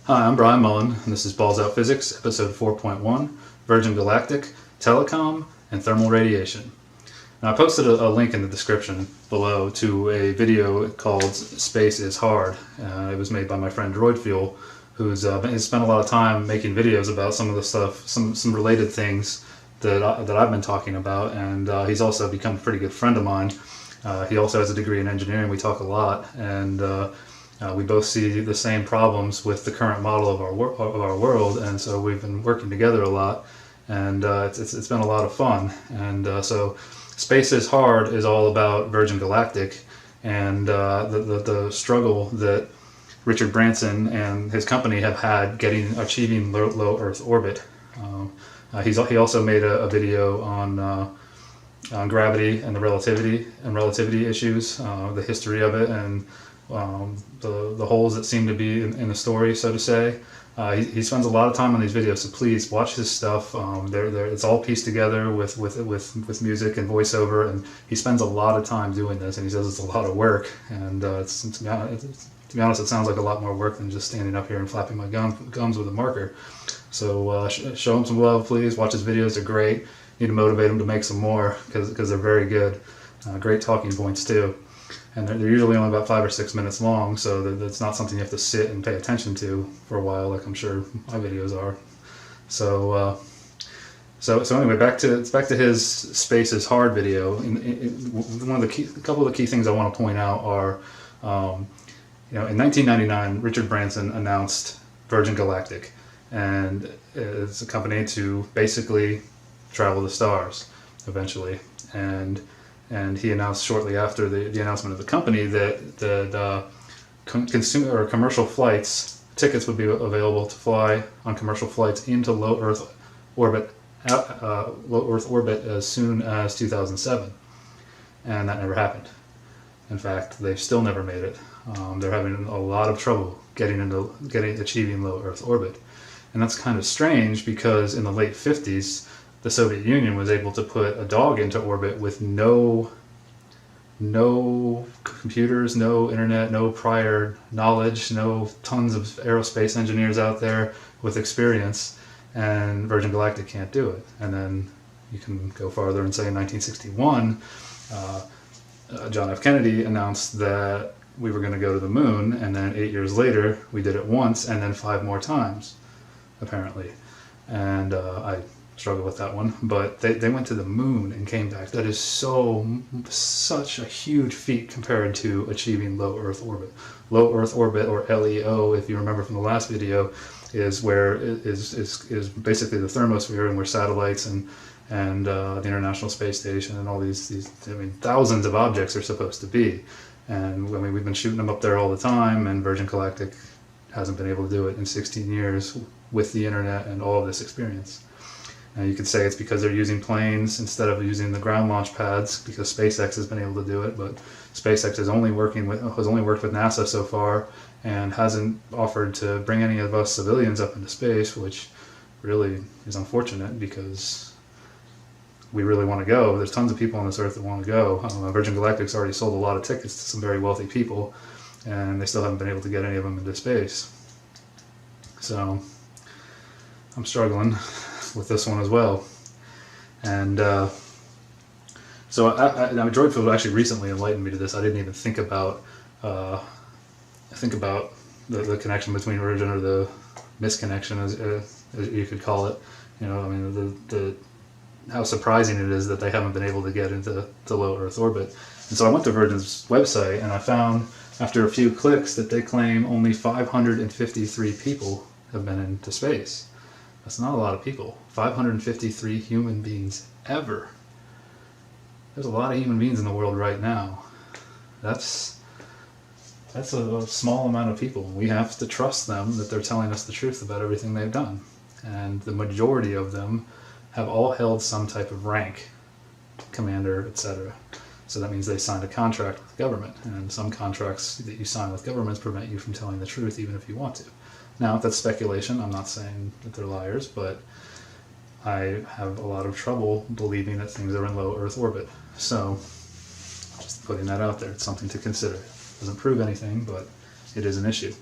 Hi, I'm Brian Mullin, and this is Balls Out Physics, episode 4.1, Virgin Galactic, Telecom, and Thermal Radiation. Now, I posted a link in the description below to a video called Space is Hard. It was made by my friend Droid Fuel, who's spent a lot of time making videos about some of the stuff, some related things that I've been talking about, and he's also become a pretty good friend of mine. He also has a degree in engineering. We talk a lot, and we both see the same problems with the current model of our world, and so we've been working together a lot, and it's been a lot of fun. And so Space is Hard is all about Virgin Galactic and the struggle that Richard Branson and his company have had achieving low Earth orbit. He also made a video on gravity and the relativity issues, the history of it, and the holes that seem to be in the story, so to say. He spends a lot of time on these videos, so please watch his stuff. It's all pieced together with music and voiceover, and he spends a lot of time doing this, and he says it's a lot of work, and to be honest, it sounds like a lot more work than just standing up here and flapping my gums with a marker. So show him some love, please. Watch his videos, they're great. Need to motivate him to make some more, because they're very good. Great talking points too. And they're usually only about 5 or 6 minutes long, so that's not something you have to sit and pay attention to for a while, like I'm sure my videos are. So anyway, back to his Space is Hard video. A couple of the key things I want to point out are, in 1999, Richard Branson announced Virgin Galactic, and it's a company to basically travel the stars eventually, and he announced shortly after the announcement of the company that consumer or commercial tickets would be available to fly on commercial flights into low Earth orbit as soon as 2007, and that never happened. In fact, they've still never made it. They're having a lot of trouble achieving low Earth orbit, and that's kind of strange because in the late 50s. The Soviet Union was able to put a dog into orbit with no computers, no internet, no prior knowledge, no tons of aerospace engineers out there with experience, and Virgin Galactic can't do it. And then you can go farther and say in 1961, John F. Kennedy announced that we were going to go to the moon, and then 8 years later we did it once and then 5 more times, apparently. And I struggle with that one, but they went to the moon and came back. That is such a huge feat compared to achieving low Earth orbit. Low Earth orbit, or LEO, if you remember from the last video, is where is basically the thermosphere, and where satellites and the International Space Station and all these thousands of objects are supposed to be. And we've been shooting them up there all the time, and Virgin Galactic hasn't been able to do it in 16 years with the internet and all of this experience. Now you could say it's because they're using planes instead of using the ground launch pads, because SpaceX has been able to do it, but SpaceX has only worked with NASA so far and hasn't offered to bring any of us civilians up into space, which really is unfortunate because we really want to go. There's tons of people on this earth that want to go. Virgin Galactic's already sold a lot of tickets to some very wealthy people, and they still haven't been able to get any of them into space. So I'm struggling with this one as well. And so Droid Field actually recently enlightened me to this. I didn't even think about the connection between Virgin, or the misconnection, as you could call it. The how surprising it is that they haven't been able to get into low Earth orbit. And so I went to Virgin's website, and I found after a few clicks that they claim only 553 people have been into space. That's not a lot of people. 553 human beings ever. There's a lot of human beings in the world right now. That's a small amount of people. We have to trust them that they're telling us the truth about everything they've done. And the majority of them have all held some type of rank, commander, etc. So that means they signed a contract with the government. And some contracts that you sign with governments prevent you from telling the truth even if you want to. Now, that's speculation. I'm not saying that they're liars, but I have a lot of trouble believing that things are in low Earth orbit. So, just putting that out there. It's something to consider. Doesn't prove anything, but it is an issue.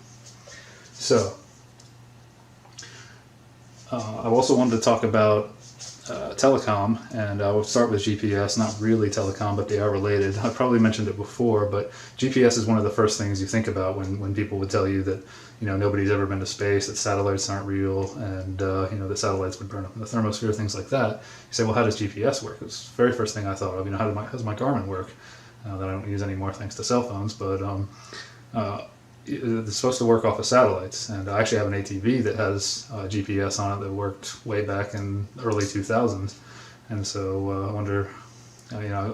So, I also wanted to talk about Telecom, and I will start with GPS, not really Telecom, but they are related. I probably mentioned it before, but GPS is one of the first things you think about when people would tell you that, nobody's ever been to space, that satellites aren't real, and, that satellites would burn up in the thermosphere, things like that. You say, well, how does GPS work? It's the very first thing I thought of, how does my Garmin work? That I don't use anymore thanks to cell phones, but it's supposed to work off of satellites, and I actually have an ATV that has GPS on it that worked way back in the early 2000s, and so I wonder,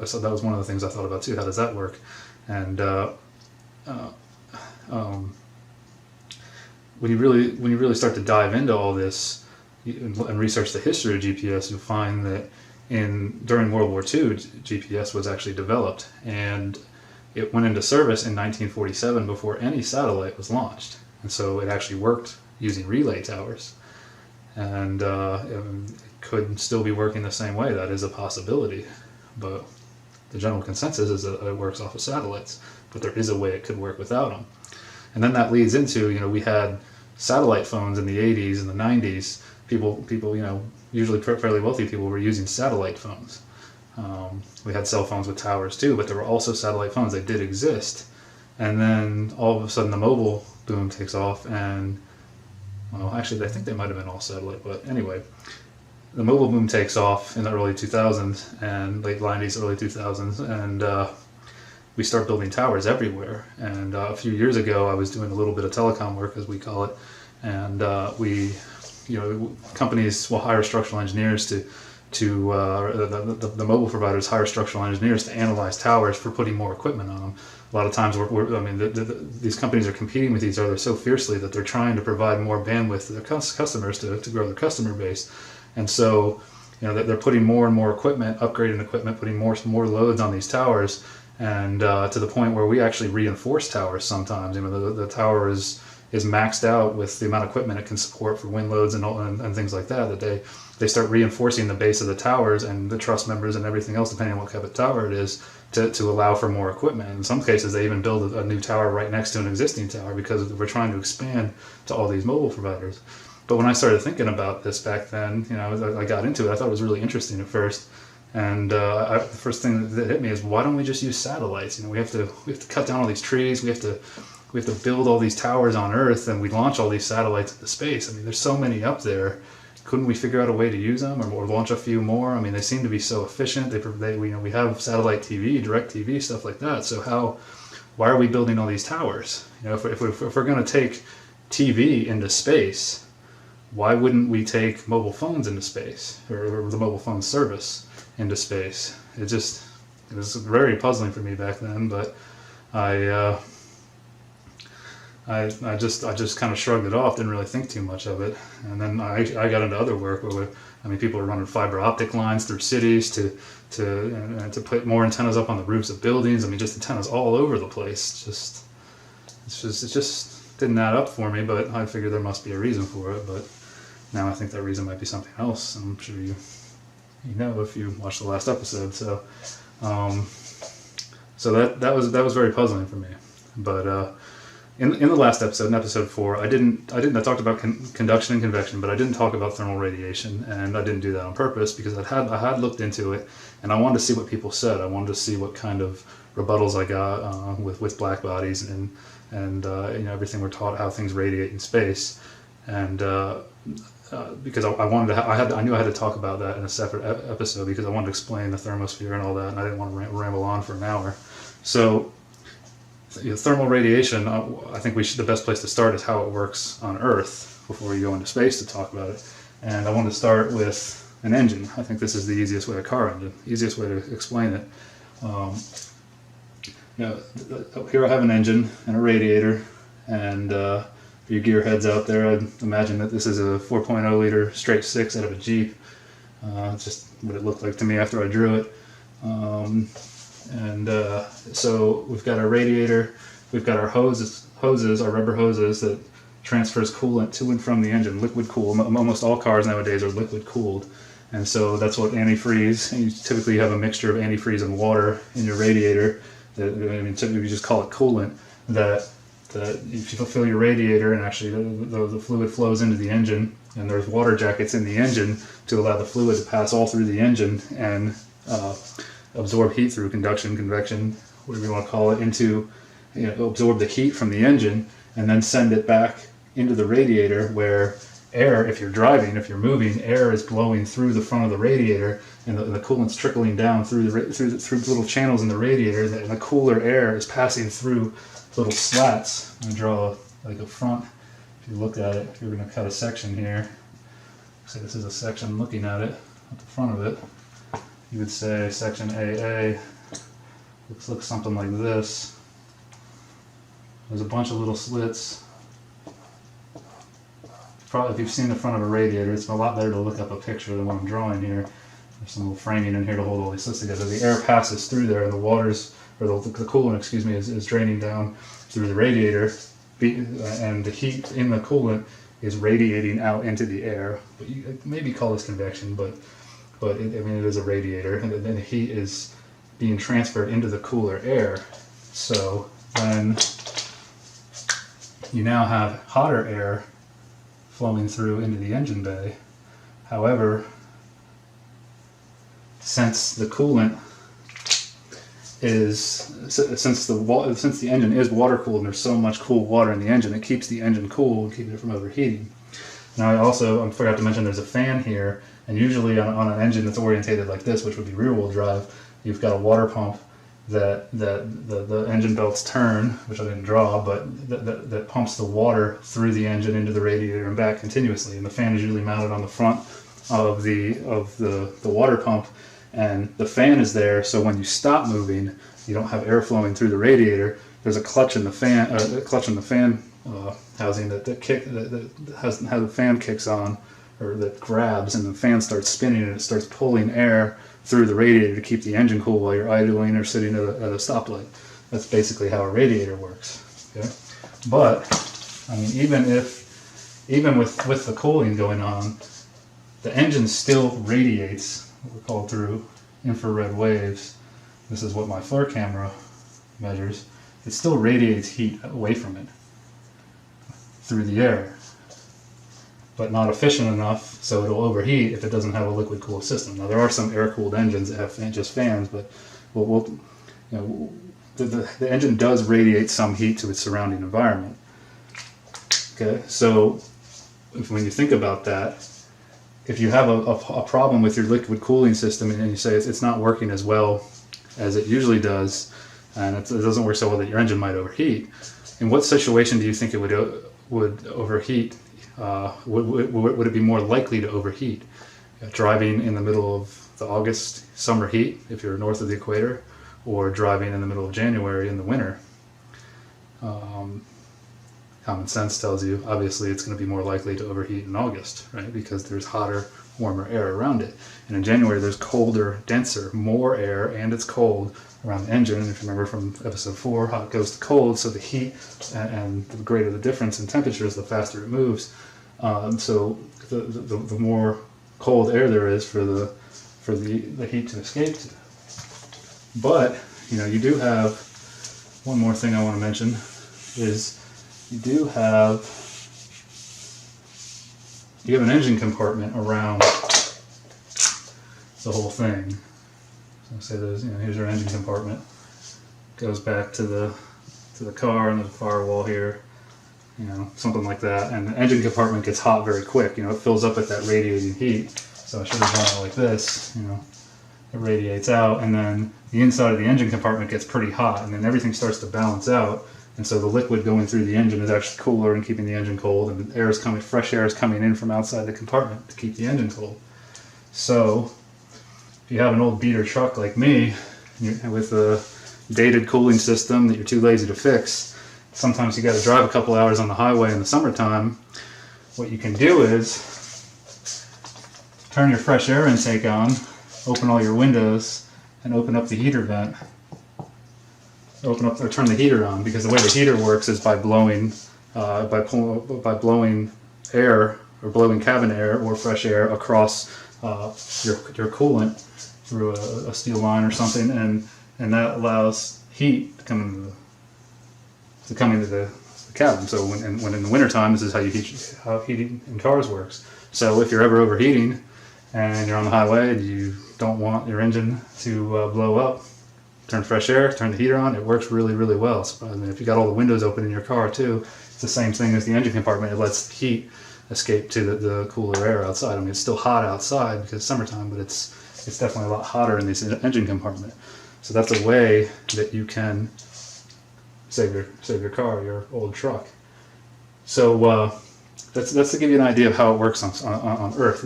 so that was one of the things I thought about too. How does that work? And when you really start to dive into all this and research the history of GPS, you'll find that during World War II, GPS was actually developed, and it went into service in 1947 before any satellite was launched, and so it actually worked using relay towers, and it could still be working the same way. That is a possibility, but the general consensus is that it works off of satellites, but there is a way it could work without them. And then that leads into, we had satellite phones in the 80s and the 90s. People, usually fairly wealthy people were using satellite phones. We had cell phones with towers too, but there were also satellite phones. They did exist. And then all of a sudden the mobile boom takes off, and, well, actually I think they might have been all satellite, but anyway, the mobile boom takes off in the early 2000s and late 90s, early 2000s, and we start building towers everywhere. And a few years ago I was doing a little bit of telecom work, as we call it, and companies will hire structural engineers the mobile providers hire structural engineers to analyze towers for putting more equipment on them. A lot of times, these companies are competing with each other so fiercely that they're trying to provide more bandwidth to their customers to grow their customer base. And so, they're putting more and more equipment, upgrading equipment, putting more loads on these towers, and to the point where we actually reinforce towers sometimes. The tower is maxed out with the amount of equipment it can support for wind loads and things like that they start reinforcing the base of the towers and the truss members and everything else, depending on what type of tower it is, to allow for more equipment. In some cases, they even build a new tower right next to an existing tower because we're trying to expand to all these mobile providers. But when I started thinking about this back then, I got into it. I thought it was really interesting at first. And the first thing that hit me is, why don't we just use satellites? We have to cut down all these trees. We have to build all these towers on Earth, and we launch all these satellites into space. There's so many up there. Couldn't we figure out a way to use them, or launch a few more? They seem to be so efficient. We have satellite TV, direct TV, stuff like that. So why are we building all these towers? If we're going to take TV into space, why wouldn't we take mobile phones into space, or the mobile phone service into space? It was very puzzling for me back then, but I just kind of shrugged it off, didn't really think too much of it. And then I got into other work where people are running fiber optic lines through cities to put more antennas up on the roofs of buildings. Just antennas all over the place. It just didn't add up for me, but I figured there must be a reason for it. But now I think that reason might be something else. I'm sure you know if you watched the last episode. So that was very puzzling for me. But in the last episode, in episode 4, I talked about conduction and convection, but I didn't talk about thermal radiation, and I didn't do that on purpose because I had looked into it, and I wanted to see what people said. I wanted to see what kind of rebuttals I got with black bodies and everything we're taught, how things radiate in space, and because I knew I had to talk about that in a separate episode because I wanted to explain the thermosphere and all that, and I didn't want to ramble on for an hour. So. Thermal radiation, I think the best place to start is how it works on Earth before you go into space to talk about it. And I want to start with an engine. I think this is the easiest way, a car engine, easiest way to explain it. Here I have an engine and a radiator, and for you gearheads out there, I'd imagine that this is a 4.0 liter straight 6 out of a Jeep. Just what it looked like to me after I drew it. So we've got our radiator, we've got our hoses, our rubber hoses that transfers coolant to and from the engine, liquid cool. Almost all cars nowadays are liquid cooled, and so that's what antifreeze. You typically have a mixture of antifreeze and water in your radiator. Typically you just call it coolant that that if you fill your radiator, and actually the fluid flows into the engine, and there's water jackets in the engine to allow the fluid to pass all through the engine and absorb heat through conduction, convection, whatever you want to call it, into, absorb the heat from the engine and then send it back into the radiator, where air, if you're driving, if you're moving, air is blowing through the front of the radiator, and the coolant's trickling down through little channels in the radiator, and the cooler air is passing through little slats. I'm going to draw like a front. If you look at it, if you're going to cut a section here, say this is a section looking at it, at the front of it, you would say section AA looks something like this. There's a bunch of little slits. Probably, if you've seen the front of a radiator, it's a lot better to look up a picture than what I'm drawing here. There's some little framing in here to hold all these slits together. The air passes through there, and the waters, or the coolant, is draining down through the radiator, and the heat in the coolant is radiating out into the air. But you maybe call this convection, but it is a radiator, and then the heat is being transferred into the cooler air. So then you now have hotter air flowing through into the engine bay. However, since the coolant is, since the engine is water cooled and there's so much cool water in the engine, it keeps the engine cool and keeping it from overheating. Now I forgot to mention there's a fan here, and usually on an engine that's orientated like this, which would be rear wheel drive, you've got a water pump that the engine belts turn, which I didn't draw, but that pumps the water through the engine into the radiator and back continuously. And the fan is usually mounted on the front of the water pump, and the fan is there so when you stop moving, you don't have air flowing through the radiator. There's a clutch in the fan, housing that has how the fan kicks on, or that grabs, and the fan starts spinning and it starts pulling air through the radiator to keep the engine cool while you're idling or sitting at a stoplight. That's basically how a radiator works. Okay? But I mean, even with the cooling going on, the engine still radiates what we call through infrared waves. This is what my FLIR camera measures. It still radiates heat away from it through the air, but not efficient enough so it'll overheat if it doesn't have a liquid cooled system. Now there are some air cooled engines that have just fans, but the engine does radiate some heat to its surrounding environment. Okay, so when you think about that, if you have a problem with your liquid cooling system and you say it's not working as well as it usually does, and it doesn't work so well that your engine might overheat, in what situation do you think it would overheat? Would it be more likely to overheat? Driving in the middle of the August summer heat, if you're north of the equator, or driving in the middle of January in the winter? Common sense tells you, obviously, it's going to be more likely to overheat in August, right? Because there's hotter, warmer air around it. And in January, there's colder, denser, more air, and it's cold around the engine. And if you remember from episode 4, hot goes to cold, so the heat and the greater the difference in temperatures, the faster it moves. So the more cold air there is for the heat to escape to. But you do have one more thing I want to mention is you have an engine compartment around the whole thing. So say there's here's your engine compartment. Goes back to the car, and there's a firewall here. Something like that, and the engine compartment gets hot very quick. It fills up with that radiating heat. So I should have done it like this. It radiates out, and then the inside of the engine compartment gets pretty hot, and then everything starts to balance out. And so the liquid going through the engine is actually cooler and keeping the engine cold, and fresh air is coming in from outside the compartment to keep the engine cold. So if you have an old beater truck like me, with a dated cooling system that you're too lazy to fix, sometimes you got to drive a couple hours on the highway in the summertime. What you can do is turn your fresh air intake on, open all your windows, and open up the heater vent. Turn the heater on, because the way the heater works is by blowing air, or blowing cabin air or fresh air across your coolant through a steel line or something, and that allows heat to come into the the cabin. So when in the wintertime, this is how heating in cars works. So if you're ever overheating and you're on the highway and you don't want your engine to blow up, turn fresh air, turn the heater on. It works really, really well. So, I mean, if you got all the windows open in your car too, it's the same thing as the engine compartment. It lets heat escape to the cooler air outside. I mean, it's still hot outside because it's summertime, but it's definitely a lot hotter in this engine compartment. So that's a way that you can save your car, your old truck. So that's to give you an idea of how it works on Earth.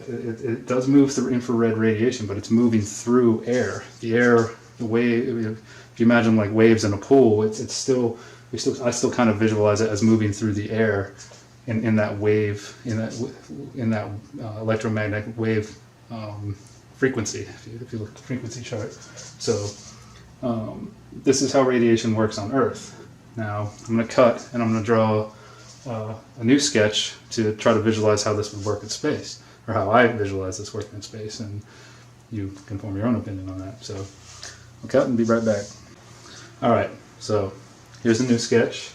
It does move through infrared radiation, but it's moving through air. The wave. If you imagine like waves in a pool, I still kind of visualize it as moving through the air in that wave, in that electromagnetic wave frequency. If you look at the frequency chart, so this is how radiation works on Earth. Now I'm going to cut and I'm going to draw a new sketch to try to visualize how this would work in space, or how I visualize this working in space, and you can form your own opinion on that. So I'll cut and be right back. Alright, so here's a new sketch.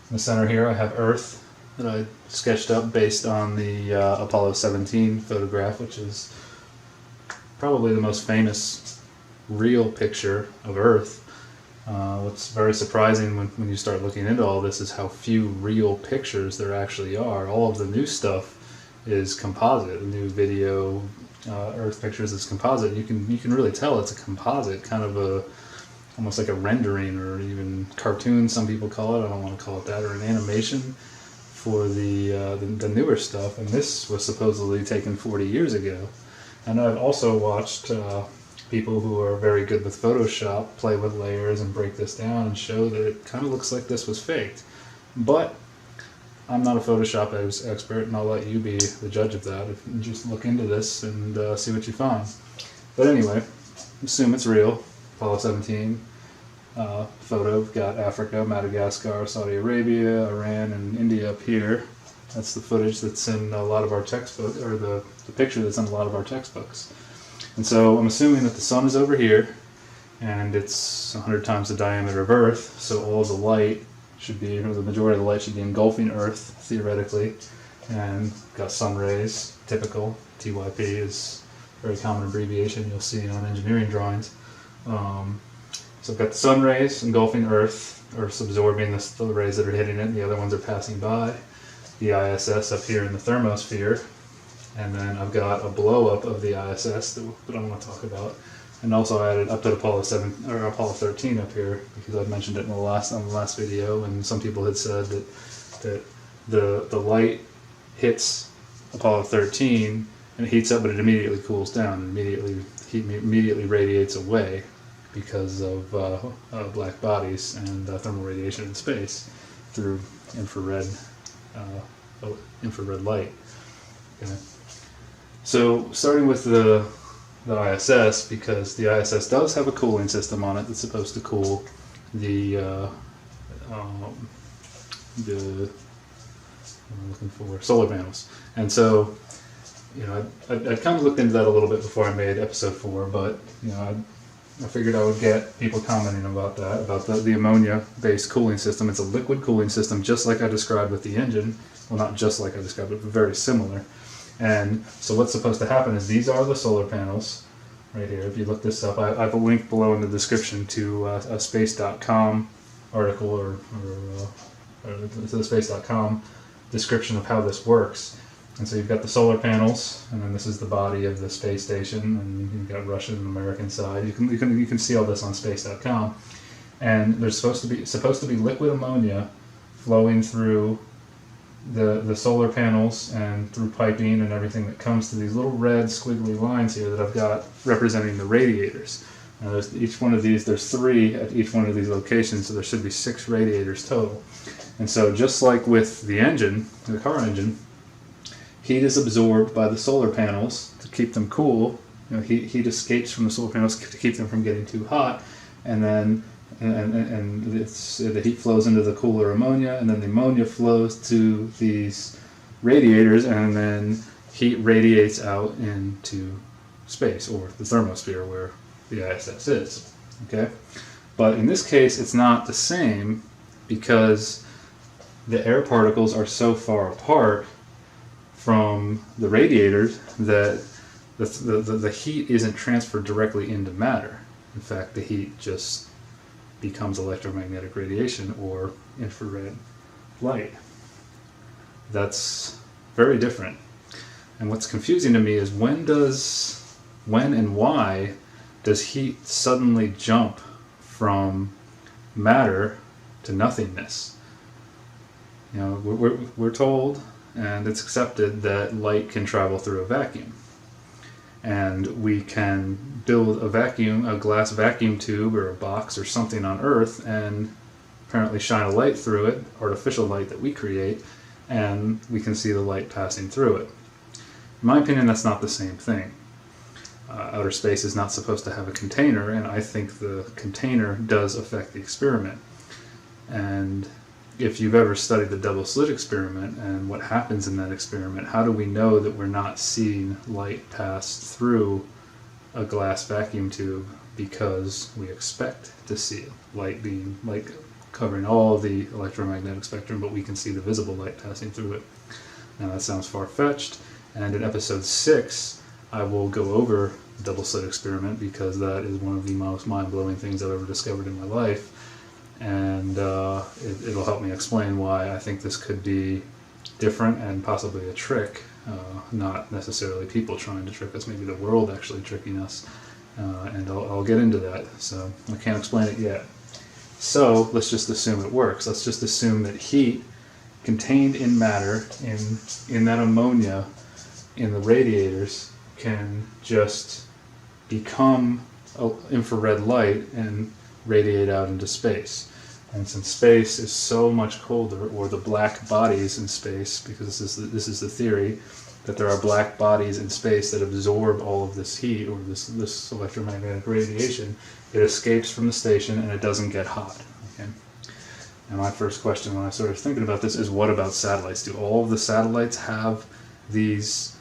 In the center here I have Earth that I sketched up based on the Apollo 17 photograph, which is probably the most famous real picture of Earth. What's very surprising when you start looking into all this is how few real pictures there actually are. All of the new stuff is composite. New video, Earth pictures is composite. You can really tell it's a composite, kind of almost like a rendering, or even cartoon, some people call it. I don't want to call it that, or an animation for the newer stuff. And this was supposedly taken 40 years ago. And I've also watched people who are very good with Photoshop play with layers and break this down and show that it kind of looks like this was faked. But I'm not a Photoshop expert, and I'll let you be the judge of that. If you just look into this and see what you find. But anyway, assume it's real. Apollo 17 photo. We've got Africa, Madagascar, Saudi Arabia, Iran, and India up here. That's the footage that's in a lot of our textbooks, or the picture that's in a lot of our textbooks. And so I'm assuming that the sun is over here, and it's 100 times the diameter of Earth, so all of the light should be, or the majority of the light should be engulfing Earth, theoretically. And got sun rays, typical. TYP is a very common abbreviation you'll see on engineering drawings. So I've got the sun rays engulfing Earth, Earth's absorbing the rays that are hitting it, and the other ones are passing by. The ISS up here in the thermosphere, and then I've got a blow up of the ISS that I'm going to talk about, and also I added up to Apollo 13 up here because I mentioned it on the last video, and some people had said that the light hits Apollo 13 and it heats up, but it immediately cools down, and immediately radiates away because of black bodies and thermal radiation in space through infrared light. Okay. So starting with the ISS, because the ISS does have a cooling system on it that's supposed to cool the I'm looking for solar panels. And so, I kind of looked into that a little bit before I made episode 4, but I figured I would get people commenting about that, about the ammonia-based cooling system. It's a liquid cooling system, just like I described with the engine. Well, not just like I described it, but very similar. And so what's supposed to happen is these are the solar panels right here. If you look this up, I have a link below in the description to a space.com article, or to the space.com description of how this works. And so you've got the solar panels, and then this is the body of the space station, and you've got Russian and American side. You can see all this on space.com. And there's supposed to be liquid ammonia flowing through the solar panels and through piping and everything that comes to these little red squiggly lines here that I've got representing the radiators. Now there's 3 at each one of these locations, so there should be 6 radiators total. And so just like with the engine, the car engine, heat is absorbed by the solar panels to keep them cool. Heat escapes from the solar panels to keep them from getting too hot, and then the heat flows into the cooler ammonia, and then the ammonia flows to these radiators, and then heat radiates out into space, or the thermosphere where the ISS is. Okay, but in this case, it's not the same because the air particles are so far apart from the radiators that the heat isn't transferred directly into matter. In fact, the heat just becomes electromagnetic radiation or infrared light. That's very different. And what's confusing to me is when and why does heat suddenly jump from matter to nothingness? You know, we're told, and it's accepted, that light can travel through a vacuum. And we can build a glass vacuum tube or a box or something on Earth and apparently shine a light through it, artificial light that we create, and we can see the light passing through it. In my opinion, that's not the same thing. Outer space is not supposed to have a container, and I think the container does affect the experiment. And if you've ever studied the double slit experiment and what happens in that experiment, how do we know that we're not seeing light pass through a glass vacuum tube? Because we expect to see light covering all the electromagnetic spectrum, but we can see the visible light passing through it. Now that sounds far-fetched, and in episode 6 I will go over the double slit experiment because that is one of the most mind-blowing things I've ever discovered in my life. And it'll help me explain why I think this could be different and possibly a trick, not necessarily people trying to trick us, maybe the world actually tricking us, and I'll get into that, so I can't explain it yet. So let's just assume it works. Let's just assume that heat contained in matter, in that ammonia, in the radiators, can just become infrared light and radiate out into space. And since space is so much colder, or the black bodies in space, because this is the theory, that there are black bodies in space that absorb all of this heat or this electromagnetic radiation, it escapes from the station and it doesn't get hot. Okay? And my first question when I started thinking about this is, what about satellites? Do all of the satellites have these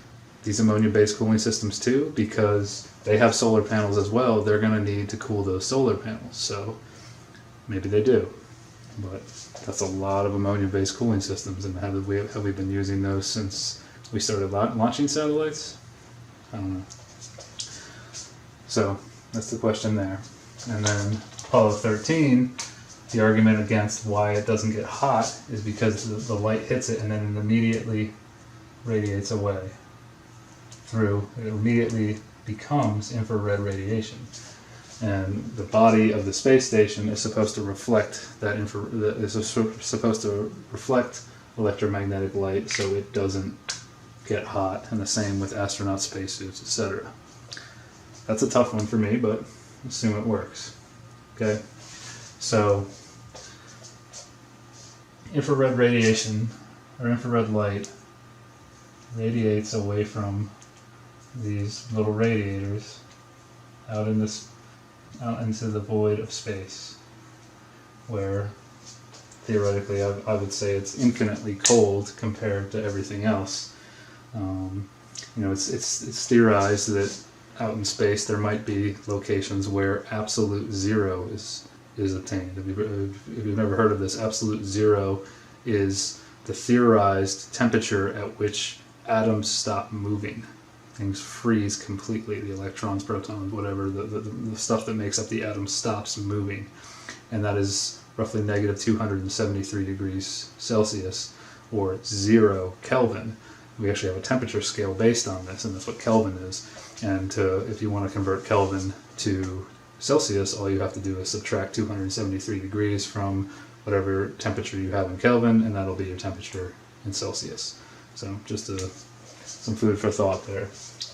ammonia-based cooling systems too? Because they have solar panels as well. They're going to need to cool those solar panels. So maybe they do. But that's a lot of ammonia-based cooling systems. And have we been using those since we started launching satellites? I don't know. So that's the question there. And then Apollo 13, the argument against why it doesn't get hot is because the light hits it and then it immediately radiates away through. It immediately becomes infrared radiation. And the body of the space station is supposed to reflect that supposed to reflect electromagnetic light so it doesn't get hot, and the same with astronaut spacesuits, etc. That's a tough one for me, but assume it works. Okay? So infrared radiation, or infrared light, radiates away from these little radiators out into the void of space, where theoretically I would say it's infinitely cold compared to everything else. It's theorized that out in space there might be locations where absolute zero is obtained. If you've never heard of this, absolute zero is the theorized temperature at which atoms stop moving. Things freeze completely. The electrons, protons, whatever, the stuff that makes up the atom stops moving. And that is roughly negative 273 degrees Celsius, or 0 Kelvin. We actually have a temperature scale based on this, and that's what Kelvin is. And if you want to convert Kelvin to Celsius, all you have to do is subtract 273 degrees from whatever temperature you have in Kelvin, and that'll be your temperature in Celsius. So just some food for thought there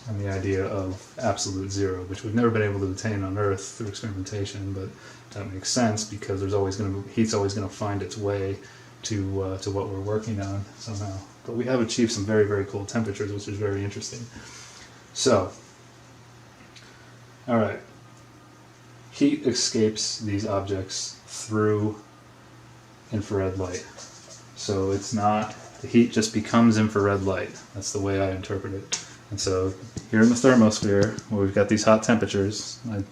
on the idea of absolute zero, which we've never been able to attain on Earth through experimentation, but that makes sense because heat's always going to find its way to what we're working on somehow. But we have achieved some very, very cold temperatures, which is very interesting. So, all right, heat escapes these objects through infrared light. So it's not, the heat just becomes infrared light. That's the way I interpret it. And so here in the thermosphere, where we've got these hot temperatures, I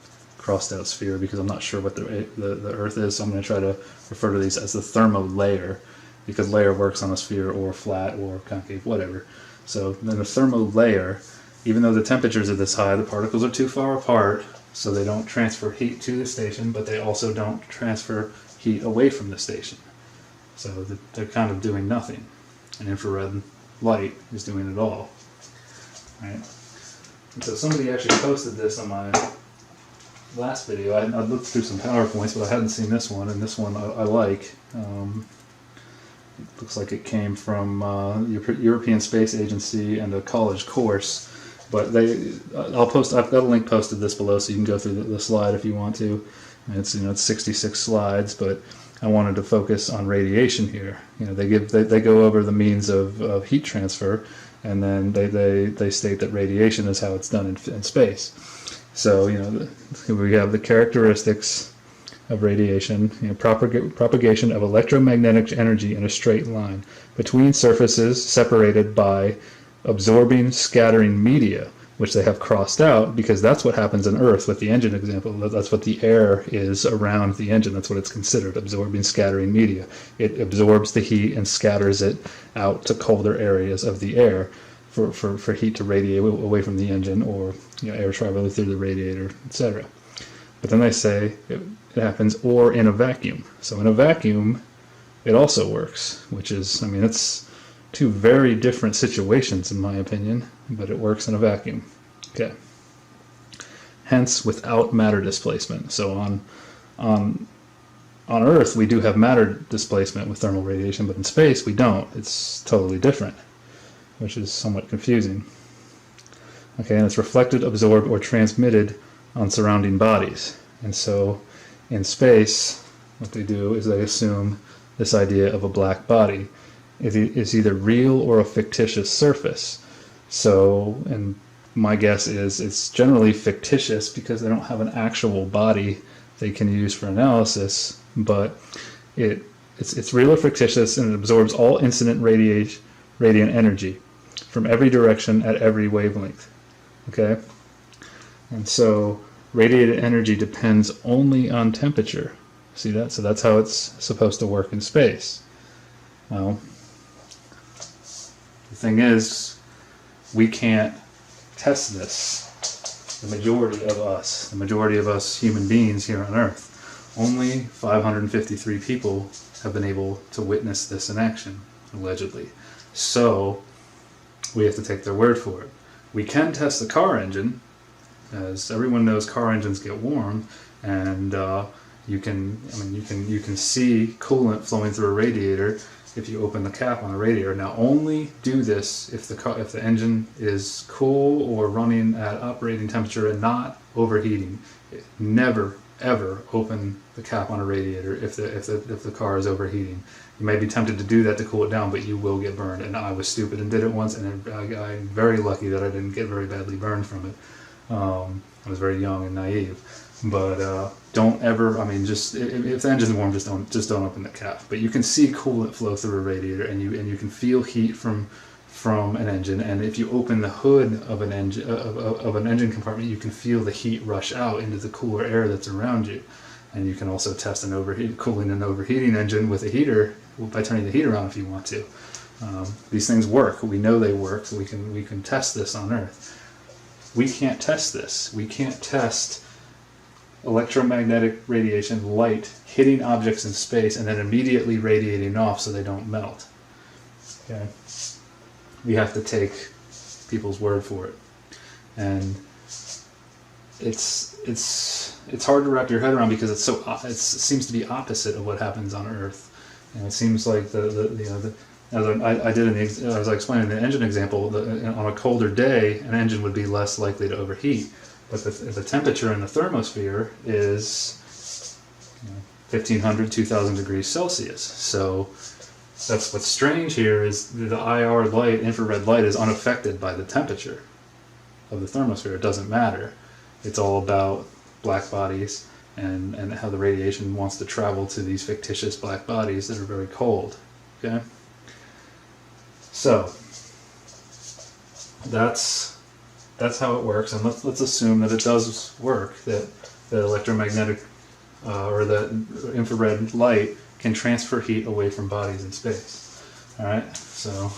crossed out sphere because I'm not sure what the Earth is, so I'm going to try to refer to these as the thermo layer, because layer works on a sphere or flat or concave, whatever. So then the thermo layer, even though the temperatures are this high, the particles are too far apart, so they don't transfer heat to the station, but they also don't transfer heat away from the station. So they're kind of doing nothing. And infrared light is doing it all. Right? And so somebody actually posted this on my last video. I looked through some PowerPoints, but I hadn't seen this one, and this one I like. It looks like it came from European Space Agency and a college course. But I've got a link posted this below, so you can go through the slide if you want to. And it's 66 slides, but I wanted to focus on radiation here. They go over the means of heat transfer, and then they state that radiation is how it's done in space. So we have the characteristics of radiation: propagation of electromagnetic energy in a straight line between surfaces separated by absorbing, scattering media, which they have crossed out because that's what happens on Earth with the engine example. That's what the air is around the engine. That's what it's considered, absorbing, scattering media. It absorbs the heat and scatters it out to colder areas of the air for heat to radiate away from the engine, or air traveling through the radiator, etc. But then they say it happens or in a vacuum. So in a vacuum, it also works, which is, it's two very different situations in my opinion, but it works in a vacuum. Okay. Hence, without matter displacement. So on Earth we do have matter displacement with thermal radiation, but in space we don't. It's totally different, which is somewhat confusing. Okay, and it's reflected, absorbed, or transmitted on surrounding bodies. And so in space, what they do is they assume this idea of a black body is either real or a fictitious surface. So, and my guess is it's generally fictitious because they don't have an actual body they can use for analysis, but it's real or fictitious, and it absorbs all incident radiant energy from every direction at every wavelength. Okay? And so radiated energy depends only on temperature. See that? So that's how it's supposed to work in space. Well, the thing is, we can't test this. The majority of us human beings here on Earth, only 553 people have been able to witness this in action, allegedly. So we have to take their word for it. We can test the car engine, as everyone knows car engines get warm, and you can see coolant flowing through a radiator if you open the cap on a radiator. Now, only do this if the engine is cool or running at operating temperature and not overheating. Never ever open the cap on a radiator if the car is overheating. You may be tempted to do that to cool it down, but you will get burned. And I was stupid and did it once, and I'm very lucky that I didn't get very badly burned from it. I was very young and naive. But don't ever, just if the engine's warm, just don't open the cap. But you can see coolant flow through a radiator, and you can feel heat from an engine. And if you open the hood of an engine compartment, you can feel the heat rush out into the cooler air that's around you. And you can also test cooling an overheating engine with a heater by turning the heater on if you want to. These things work. We know they work, so we can test this on Earth. We can't test this. We can't test electromagnetic radiation, light, hitting objects in space and then immediately radiating off so they don't melt. Okay? We have to take people's word for it. And it's hard to wrap your head around because it seems to be opposite of what happens on Earth. And it seems like as I was explaining the engine example, on a colder day, an engine would be less likely to overheat. But the temperature in the thermosphere is 1,500, 2,000 degrees Celsius. So that's what's strange here is the IR light, infrared light, is unaffected by the temperature of the thermosphere. It doesn't matter. It's all about black bodies and how the radiation wants to travel to these fictitious black bodies that are very cold. Okay? So that's how it works, and let's assume that it does work, that that electromagnetic or that infrared light can transfer heat away from bodies in space. Alright, so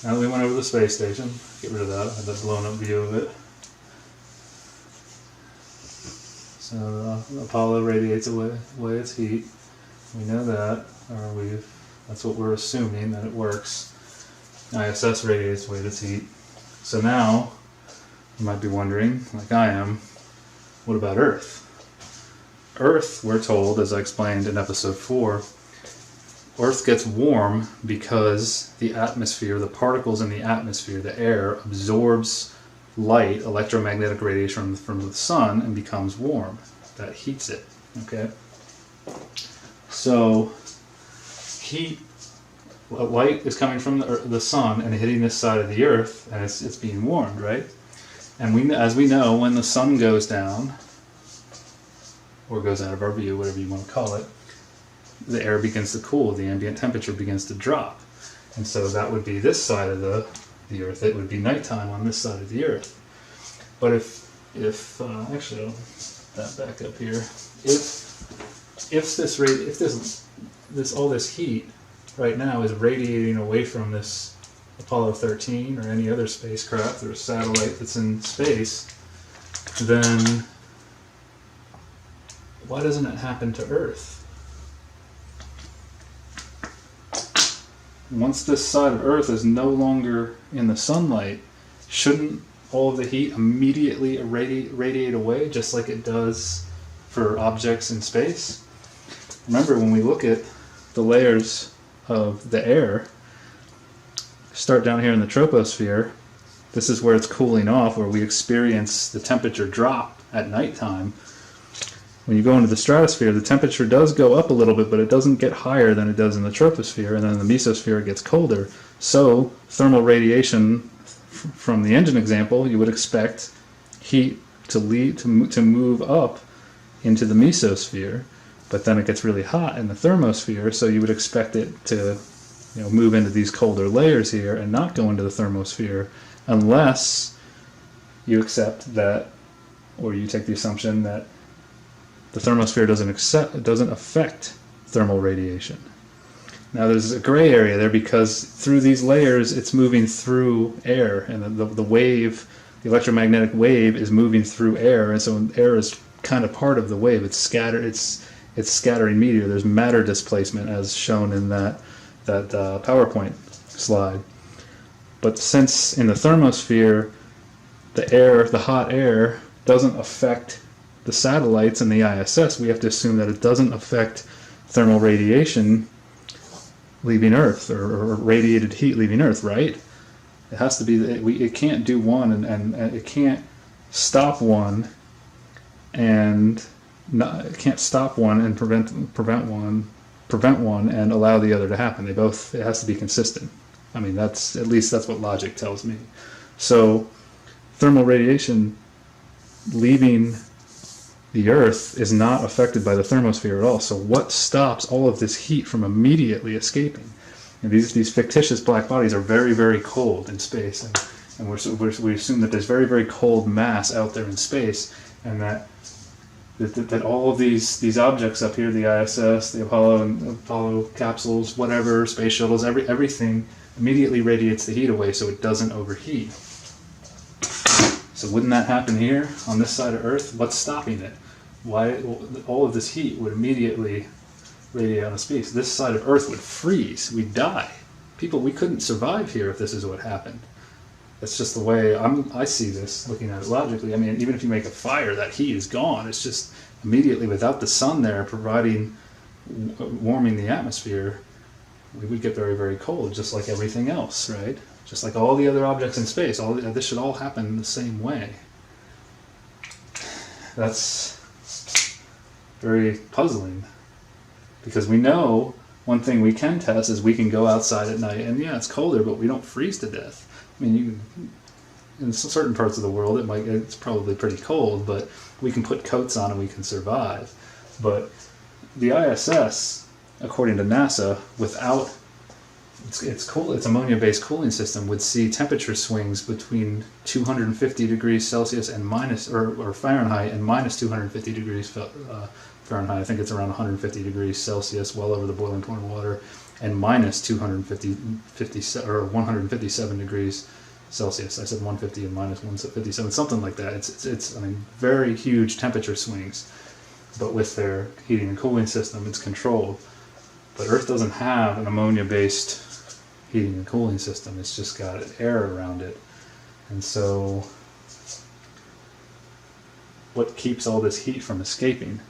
now that we went over the space station, get rid of that, I had that blown up view of it. So Apollo radiates away its heat. We know that, or that's what we're assuming, that it works. ISS radiates away its heat. So now, you might be wondering, like I am, what about Earth? Earth, we're told, as I explained in episode 4, Earth gets warm because the atmosphere, the particles in the atmosphere, the air, absorbs light, electromagnetic radiation from the sun, and becomes warm. That heats it. Okay? So, light is coming from the sun and hitting this side of the Earth, and it's being warmed, right? And as we know, when the sun goes down, or goes out of our view, whatever you want to call it, the air begins to cool, the ambient temperature begins to drop. And so that would be this side of the Earth. It would be nighttime on this side of the Earth. But if actually, I'll put that back up here. If all this heat right now is radiating away from this Apollo 13 or any other spacecraft or satellite that's in space, then why doesn't it happen to Earth? Once this side of Earth is no longer in the sunlight, shouldn't all of the heat immediately radiate away, just like it does for objects in space? Remember, when we look at the layers of the air, start down here in the troposphere, this is where it's cooling off, where we experience the temperature drop at nighttime. When you go into the stratosphere, the temperature does go up a little bit, but it doesn't get higher than it does in the troposphere, and then in the mesosphere it gets colder. So thermal radiation, from the engine example, you would expect heat to move up into the mesosphere, but then it gets really hot in the thermosphere, so you would expect it to move into these colder layers here and not go into the thermosphere, unless you accept that, or you take the assumption that the thermosphere doesn't affect thermal radiation. Now there's a gray area there, because through these layers it's moving through air, and the wave, the electromagnetic wave, is moving through air, and so air is kind of part of the wave. It's scattered. It's scattering meteor. There's matter displacement, as shown in that PowerPoint slide. But since in the thermosphere the hot air doesn't affect the satellites and the ISS, we have to assume that it doesn't affect thermal radiation leaving Earth, or radiated heat leaving Earth, right? It has to be it can't do one and it can't stop one and it can't stop one and prevent one and allow the other to happen. It has to be consistent. I mean, that's what logic tells me. So thermal radiation leaving the Earth is not affected by the thermosphere at all. So what stops all of this heat from immediately escaping? And these fictitious black bodies are very, very cold in space, and we assume that there's very, very cold mass out there in space, and that all of these objects up here, the ISS, the Apollo capsules, whatever, space shuttles, everything immediately radiates the heat away so it doesn't overheat. So wouldn't that happen here on this side of Earth? What's stopping it? Why all of this heat would immediately radiate out of space? This side of Earth would freeze. We'd die. We couldn't survive here if this is what happened. That's just the way I see this, looking at it logically. I mean, even if you make a fire, that heat is gone. It's just immediately, without the sun there warming the atmosphere, we would get very, very cold, just like everything else, right? Just like all the other objects in space. This should all happen the same way. That's very puzzling, because we know one thing we can test is we can go outside at night, and yeah, it's colder, but we don't freeze to death. I mean, in certain parts of the world it's probably pretty cold, but we can put coats on and we can survive. But the ISS, according to NASA, without it's cool. Its ammonia-based cooling system would see temperature swings between 250 degrees Celsius and minus or Fahrenheit and minus 250 degrees Fahrenheit. I think it's around 150 degrees Celsius, well over the boiling point of water, and minus 157 degrees Celsius. I said 150 and minus 157, something like that. It's I mean, very huge temperature swings, but with their heating and cooling system, it's controlled. But Earth doesn't have an ammonia-based heating and cooling system. It's just got air around it. And so what keeps all this heat from escaping?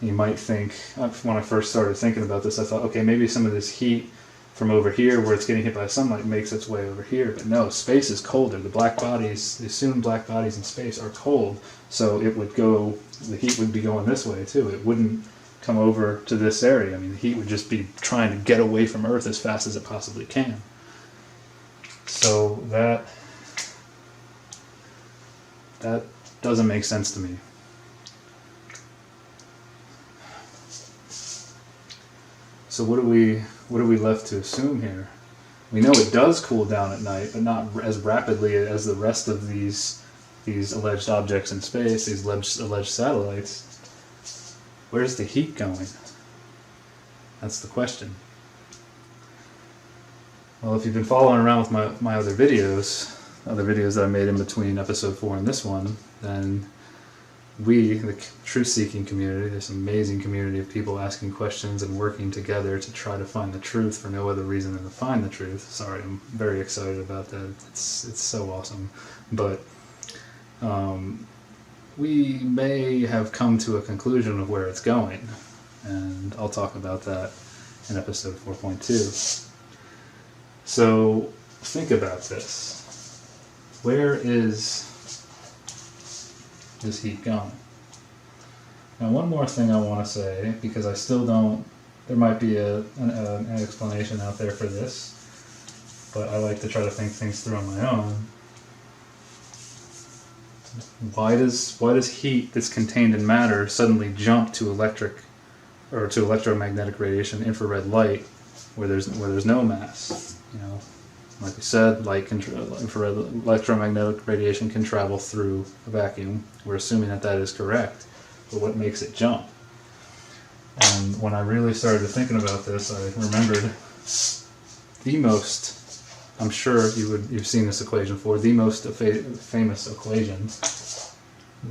You might think, when I first started thinking about this, I thought, okay, maybe some of this heat from over here where it's getting hit by sunlight makes its way over here. But no, space is colder. The assumed black bodies in space are cold. So the heat would be going this way too. It wouldn't come over to this area. I mean, the heat would just be trying to get away from Earth as fast as it possibly can. So that doesn't make sense to me. So what are we left to assume here? We know it does cool down at night, but not as rapidly as the rest of these alleged objects in space, these alleged satellites. Where's the heat going? That's the question. Well, if you've been following around with my other videos that I made in between episode 4 and this one, then we, the truth-seeking community, this amazing community of people asking questions and working together to try to find the truth for no other reason than to find the truth. Sorry, I'm very excited about that. It's so awesome. But we may have come to a conclusion of where it's going, and I'll talk about that in episode 4.2. So think about this. Where is this heat going? Now, one more thing I want to say, because I still don't, there might be an explanation out there for this, but I like to try to think things through on my own. Why does heat that's contained in matter suddenly jump to electromagnetic radiation, infrared light, where there's no mass? You know, like we said, infrared electromagnetic radiation can travel through a vacuum. We're assuming that is correct, but what makes it jump? And when I really started thinking about this, I remembered the most, I'm sure you've seen this equation before, the most famous equation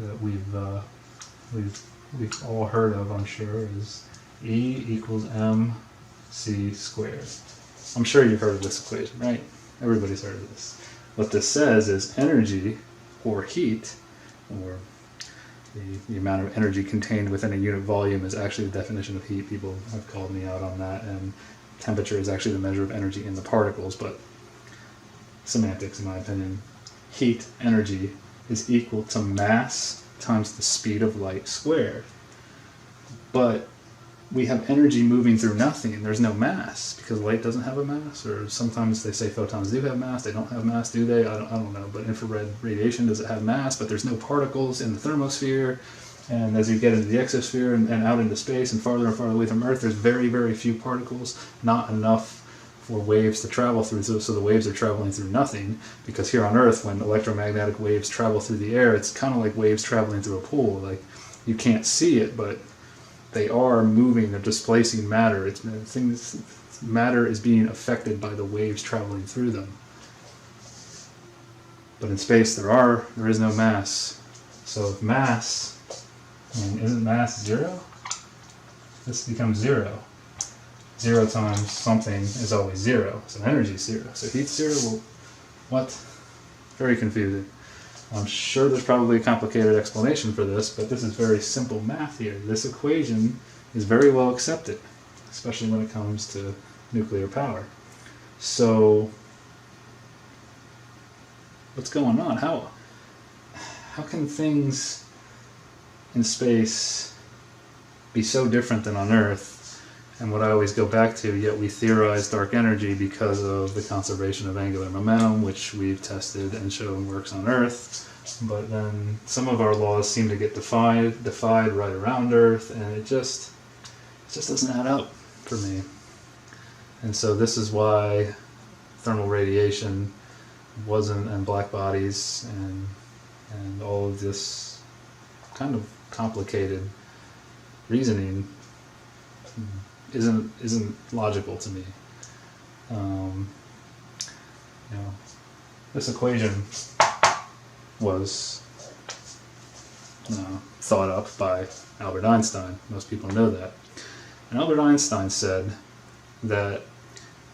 that we've all heard of, I'm sure, is E equals mc squared. I'm sure you've heard of this equation, right? Everybody's heard of this. What this says is energy, or heat, or the amount of energy contained within a unit volume is actually the definition of heat. People have called me out on that, and temperature is actually the measure of energy in the particles, but semantics, in my opinion. Heat, energy, is equal to mass times the speed of light squared. But we have energy moving through nothing. There's no mass because light doesn't have a mass, or sometimes they say photons do have mass. They don't have mass, do they? I don't know. But infrared radiation, does it have mass? But there's no particles in the thermosphere. And as you get into the exosphere and out into space and farther away from Earth, there's very, very few particles, not enough for waves to travel through. So the waves are traveling through nothing, because here on Earth, when electromagnetic waves travel through the air, it's kind of like waves traveling through a pool. Like, you can't see it, but they are moving, they're displacing matter. Matter is being affected by the waves traveling through them. But in space, there is no mass. So if mass, isn't mass zero? This becomes zero. 0 times something is always 0. So energy is 0. So heat's 0, well, what? Very confusing. I'm sure there's probably a complicated explanation for this, but this is very simple math here. This equation is very well accepted, especially when it comes to nuclear power. So, what's going on? How can things in space be so different than on Earth? And what I always go back to, yet we theorize dark energy because of the conservation of angular momentum, which we've tested and shown works on Earth. But then some of our laws seem to get defied right around Earth, and it just doesn't add up for me. And so this is why thermal radiation wasn't, and black bodies and all of this kind of complicated reasoning isn't logical to me. This equation was thought up by Albert Einstein. Most people know that. And Albert Einstein said that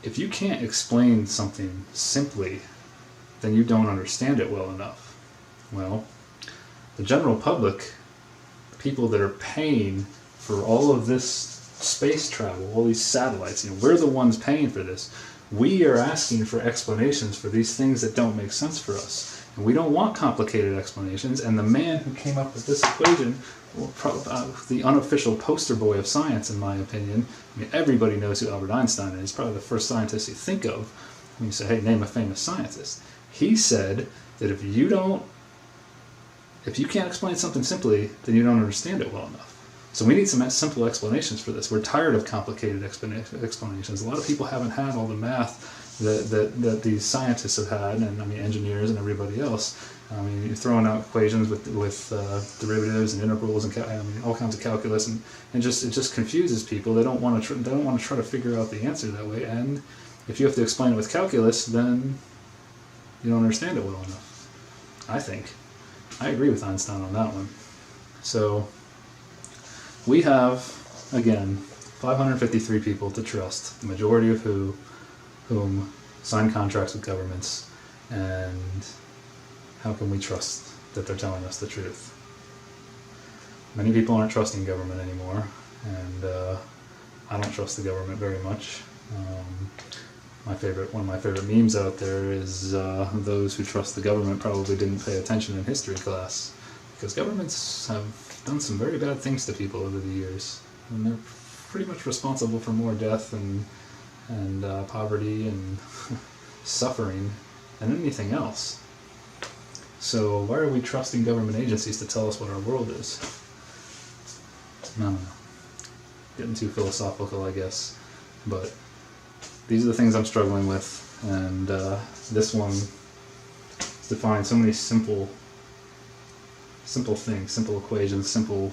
if you can't explain something simply, then you don't understand it well enough. Well, the general public, people that are paying for all of this space travel, all these satellites, we're the ones paying for this. We are asking for explanations for these things that don't make sense for us. And we don't want complicated explanations, and the man who came up with this equation, the unofficial poster boy of science, in my opinion, everybody knows who Albert Einstein is, probably the first scientist you think of when you say, hey, name a famous scientist. He said that if you can't explain something simply, then you don't understand it well enough. So we need some simple explanations for this. We're tired of complicated explanations. A lot of people haven't had all the math that these scientists have had, and engineers and everybody else. You're throwing out equations with derivatives and integrals and all kinds of calculus, and it just confuses people. They don't want to try to figure out the answer that way. And if you have to explain it with calculus, then you don't understand it well enough. I think. I agree with Einstein on that one. So we have, again, 553 people to trust, the majority of whom sign contracts with governments, and how can we trust that they're telling us the truth? Many people aren't trusting government anymore, and I don't trust the government very much. One of my favorite memes out there is those who trust the government probably didn't pay attention in history class, because governments have done some very bad things to people over the years, and they're pretty much responsible for more death and poverty and suffering than anything else. So why are we trusting government agencies to tell us what our world is? I don't know. Getting too philosophical, I guess. But these are the things I'm struggling with, and this one defines so many simple things, simple equations, simple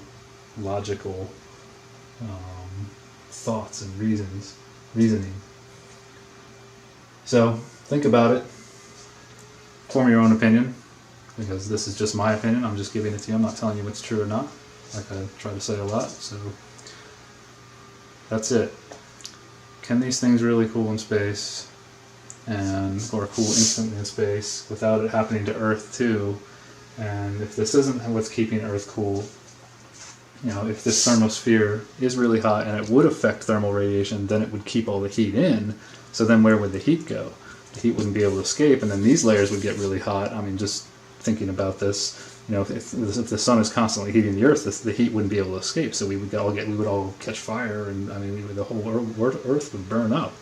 logical thoughts and reasoning. So think about it, form your own opinion, because this is just my opinion. I'm just giving it to you. I'm not telling you what's true or not, like I try to say a lot. So that's it. Can these things really cool in space, or cool instantly in space, without it happening to Earth too? And if this isn't what's keeping Earth cool, if this thermosphere is really hot and it would affect thermal radiation, then it would keep all the heat in. So then where would the heat go? The heat wouldn't be able to escape, and then these layers would get really hot. Just thinking about this, if the sun is constantly heating the Earth, the heat wouldn't be able to escape. So we would all catch fire, and the whole Earth would burn up.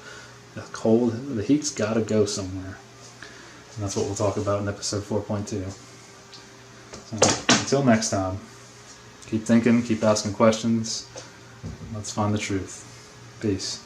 The heat's got to go somewhere, and that's what we'll talk about in episode 4.2. So, until next time, keep thinking, keep asking questions. Let's find the truth. Peace.